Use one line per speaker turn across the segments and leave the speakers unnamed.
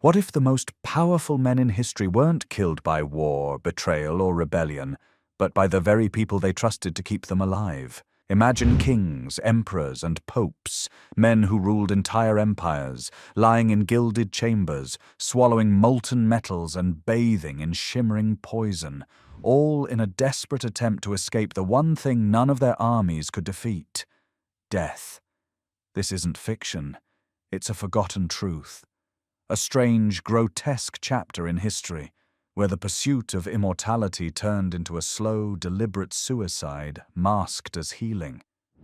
What if the most powerful men in history weren't killed by war, betrayal, or rebellion, but by the very people they trusted to keep them alive? Imagine kings, emperors, and popes, men who ruled entire empires, lying in gilded chambers, swallowing molten metals and bathing in shimmering poison, all in a desperate attempt to escape the one thing none of their armies could defeat: death. This isn't fiction. It's a forgotten truth. A strange, grotesque chapter in history, where the pursuit of immortality turned into a slow, deliberate suicide masked as healing.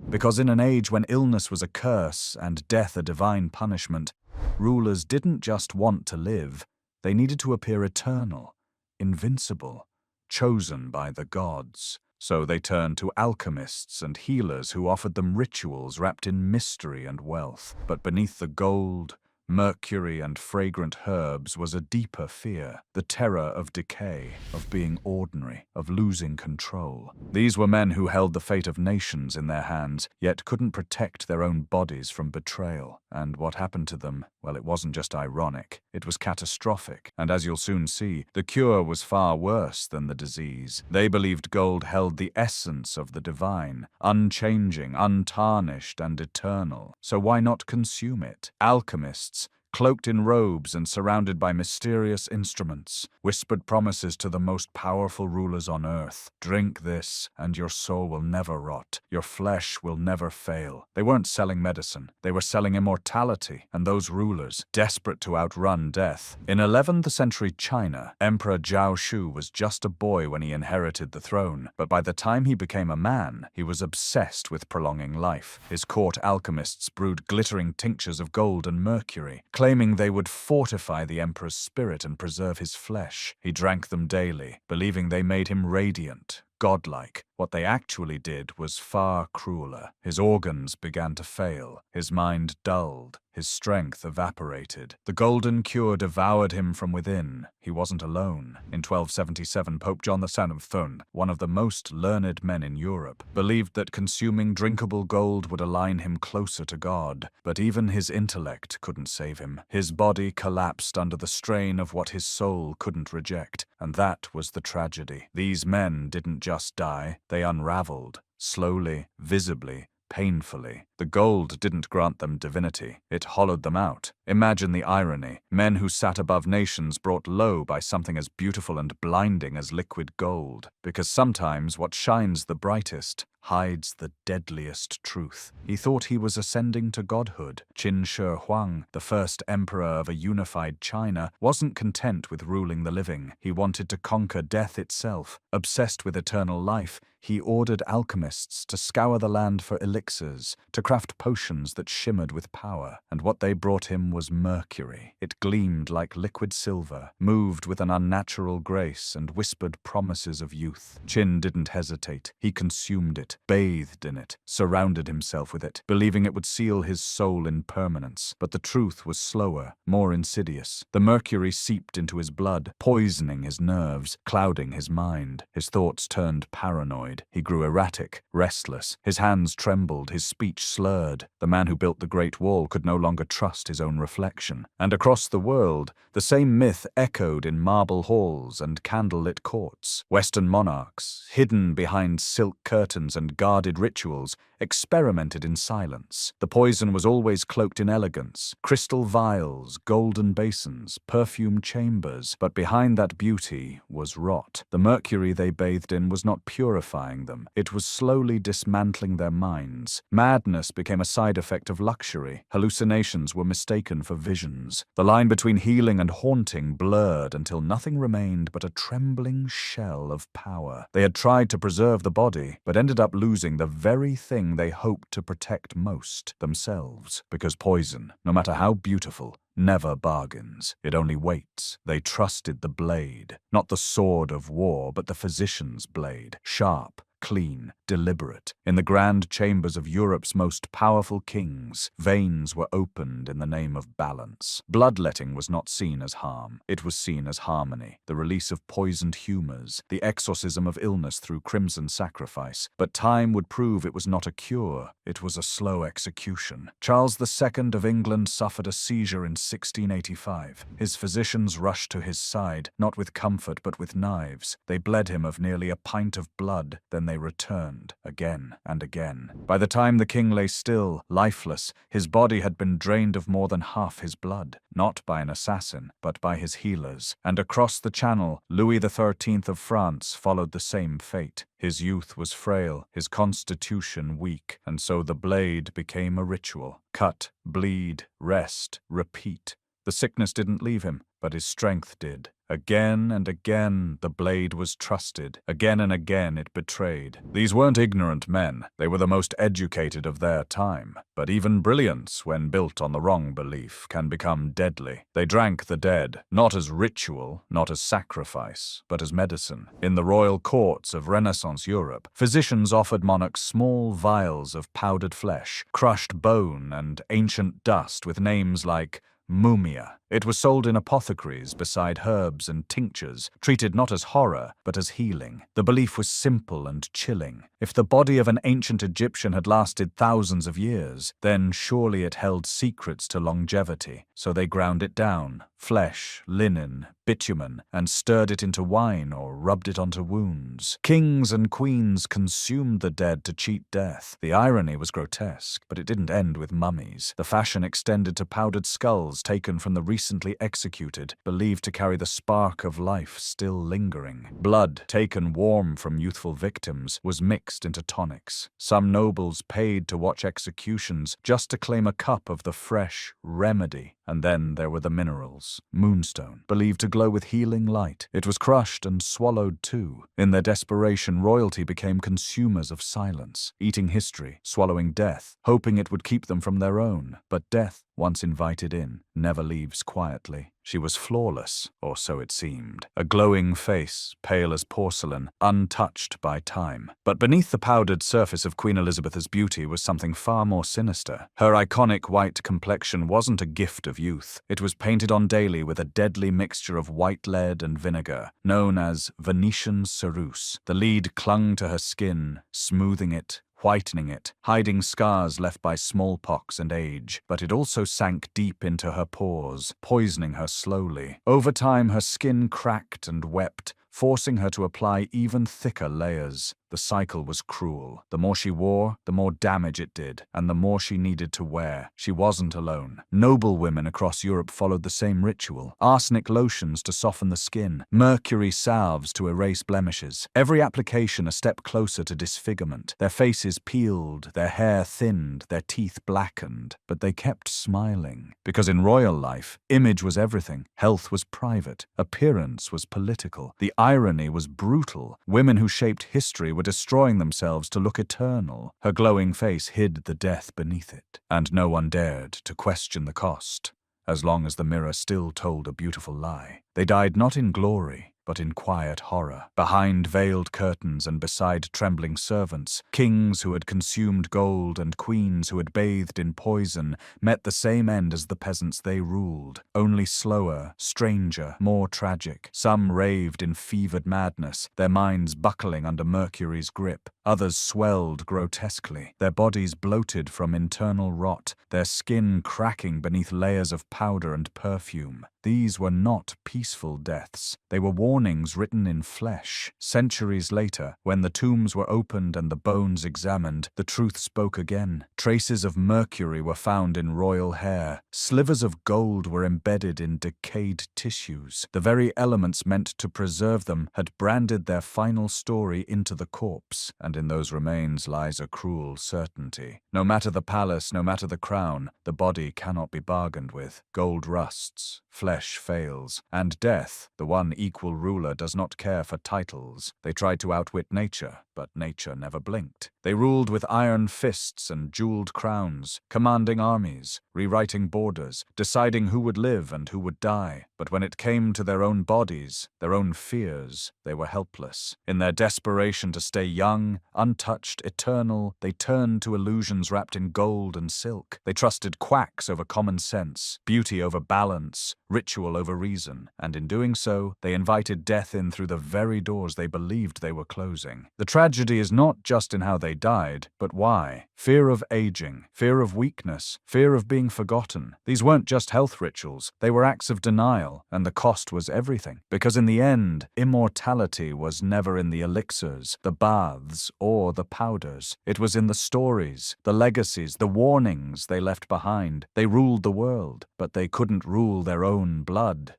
Because in an age when illness was a curse and death a divine punishment, rulers didn't just want to live, they needed to appear eternal, invincible, chosen by the gods. So they turned to alchemists and healers who offered them rituals wrapped in mystery and wealth. But beneath the gold, mercury, and fragrant herbs was a deeper fear, the terror of decay, of being ordinary, of losing control. These were men who held the fate of nations in their hands, yet couldn't protect their own bodies from betrayal. And what happened to them? Well, it wasn't just ironic, it was catastrophic. And as you'll soon see, the cure was far worse than the disease. They believed gold held the essence of the divine, unchanging, untarnished, and eternal. So why not consume it? Alchemists, cloaked in robes and surrounded by mysterious instruments, whispered promises to the most powerful rulers on earth. Drink this, and your soul will never rot. Your flesh will never fail. They weren't selling medicine. They were selling immortality, and those rulers, desperate to outrun death. In 11th century China, Emperor Zhao Shu was just a boy when he inherited the throne, but by the time he became a man, he was obsessed with prolonging life. His court alchemists brewed glittering tinctures of gold and mercury, claiming they would fortify the emperor's spirit and preserve his flesh. He drank them daily, believing they made him radiant, godlike. What they actually did was far crueler. His organs began to fail, his mind dulled, his strength evaporated. The golden cure devoured him from within. He wasn't alone. In 1277, Pope John VII, one of the most learned men in Europe, believed that consuming drinkable gold would align him closer to God. But even his intellect couldn't save him. His body collapsed under the strain of what his soul couldn't reject. And that was the tragedy. These men didn't just die. They unraveled, slowly, visibly, painfully. The gold didn't grant them divinity. It hollowed them out. Imagine the irony. Men who sat above nations brought low by something as beautiful and blinding as liquid gold. Because sometimes what shines the brightest hides the deadliest truth. He thought he was ascending to godhood. Qin Shi Huang, the first emperor of a unified China, wasn't content with ruling the living. He wanted to conquer death itself. Obsessed with eternal life, he ordered alchemists to scour the land for elixirs, to craft potions that shimmered with power. And what they brought him was mercury. It gleamed like liquid silver, moved with an unnatural grace, and whispered promises of youth. Qin didn't hesitate. He consumed it, bathed in it, surrounded himself with it, believing it would seal his soul in permanence. But the truth was slower, more insidious. The mercury seeped into his blood, poisoning his nerves, clouding his mind. His thoughts turned paranoid. He grew erratic, restless. His hands trembled, his speech slurred. The man who built the Great Wall could no longer trust his own reflection. And across the world, the same myth echoed in marble halls and candlelit courts. Western monarchs, hidden behind silk curtains and guarded rituals, experimented in silence. The poison was always cloaked in elegance: crystal vials, golden basins, perfume chambers. But behind that beauty was rot. The mercury they bathed in was not purifying them. It was slowly dismantling their minds. Madness became a side effect of luxury. Hallucinations were mistaken for visions. The line between healing and haunting blurred until nothing remained but a trembling shell of power. They had tried to preserve the body, but ended up losing the very thing they hoped to protect most: themselves. Because poison, no matter how beautiful, never bargains. It only waits. They trusted the blade, not the sword of war, but the physician's blade. Sharp, clean, deliberate. In the grand chambers of Europe's most powerful kings, veins were opened in the name of balance. Bloodletting was not seen as harm. It was seen as harmony, the release of poisoned humors, the exorcism of illness through crimson sacrifice. But time would prove it was not a cure. It was a slow execution. Charles II of England suffered a seizure in 1685. His physicians rushed to his side, not with comfort but with knives. They bled him of nearly a pint of blood, then they returned, again and again. By the time the king lay still, lifeless, his body had been drained of more than half his blood, not by an assassin, but by his healers. And across the Channel, Louis XIII of France followed the same fate. His youth was frail, his constitution weak, and so the blade became a ritual. Cut, bleed, rest, repeat. The sickness didn't leave him, but his strength did. Again and again the blade was trusted. Again and again it betrayed. These weren't ignorant men. They were the most educated of their time. But even brilliance, when built on the wrong belief, can become deadly. They drank the dead, not as ritual, not as sacrifice, but as medicine. In the royal courts of Renaissance Europe, physicians offered monarchs small vials of powdered flesh, crushed bone, and ancient dust with names like mumia. It was sold in apothecaries beside herbs and tinctures, treated not as horror, but as healing. The belief was simple and chilling. If the body of an ancient Egyptian had lasted thousands of years, then surely it held secrets to longevity. So they ground it down, flesh, linen, bitumen, and stirred it into wine or rubbed it onto wounds. Kings and queens consumed the dead to cheat death. The irony was grotesque, but it didn't end with mummies. The fashion extended to powdered skulls taken from the recently executed, believed to carry the spark of life still lingering. Blood, taken warm from youthful victims, was mixed into tonics. Some nobles paid to watch executions just to claim a cup of the fresh remedy. And then there were the minerals. Moonstone, believed to glow with healing light. It was crushed and swallowed too. In their desperation, royalty became consumers of silence, eating history, swallowing death, hoping it would keep them from their own. But death, once invited in, never leaves quietly. She was flawless, or so it seemed. A glowing face, pale as porcelain, untouched by time. But beneath the powdered surface of Queen Elizabeth's beauty was something far more sinister. Her iconic white complexion wasn't a gift of youth. It was painted on daily with a deadly mixture of white lead and vinegar, known as Venetian ceruse. The lead clung to her skin, smoothing it, whitening it, hiding scars left by smallpox and age, but it also sank deep into her pores, poisoning her slowly. Over time, her skin cracked and wept, forcing her to apply even thicker layers. The cycle was cruel. The more she wore, the more damage it did, and the more she needed to wear. She wasn't alone. Noble women across Europe followed the same ritual. Arsenic lotions to soften the skin, mercury salves to erase blemishes. Every application a step closer to disfigurement. Their faces peeled, their hair thinned, their teeth blackened. But they kept smiling. Because in royal life, image was everything. Health was private. Appearance was political. The irony was brutal. Women who shaped history were destroying themselves to look eternal. Her glowing face hid the death beneath it, and no one dared to question the cost, as long as the mirror still told a beautiful lie. They died not in glory, but in quiet horror, behind veiled curtains and beside trembling servants. Kings who had consumed gold and queens who had bathed in poison met the same end as the peasants they ruled, only slower, stranger, more tragic. Some raved in fevered madness, their minds buckling under Mercury's grip. Others swelled grotesquely, their bodies bloated from internal rot, their skin cracking beneath layers of powder and perfume. These were not peaceful deaths. They were warnings written in flesh. Centuries later, when the tombs were opened and the bones examined, the truth spoke again. Traces of mercury were found in royal hair. Slivers of gold were embedded in decayed tissues. The very elements meant to preserve them had branded their final story into the corpse, and in those remains lies a cruel certainty. No matter the palace, no matter the crown, the body cannot be bargained with. Gold rusts, flesh flesh fails. And death, the one equal ruler, does not care for titles. They tried to outwit nature, but nature never blinked. They ruled with iron fists and jeweled crowns, commanding armies, rewriting borders, deciding who would live and who would die. But when it came to their own bodies, their own fears, they were helpless. In their desperation to stay young, untouched, eternal, they turned to illusions wrapped in gold and silk. They trusted quacks over common sense, beauty over balance, ritual over reason, and in doing so, they invited death in through the very doors they believed they were closing. The tragedy is not just in how they died, but why. Fear of aging, fear of weakness, fear of being forgotten. These weren't just health rituals, they were acts of denial, and the cost was everything. Because in the end, immortality was never in the elixirs, the baths, or the powders. It was in the stories, the legacies, the warnings they left behind. They ruled the world, but they couldn't rule their own blood.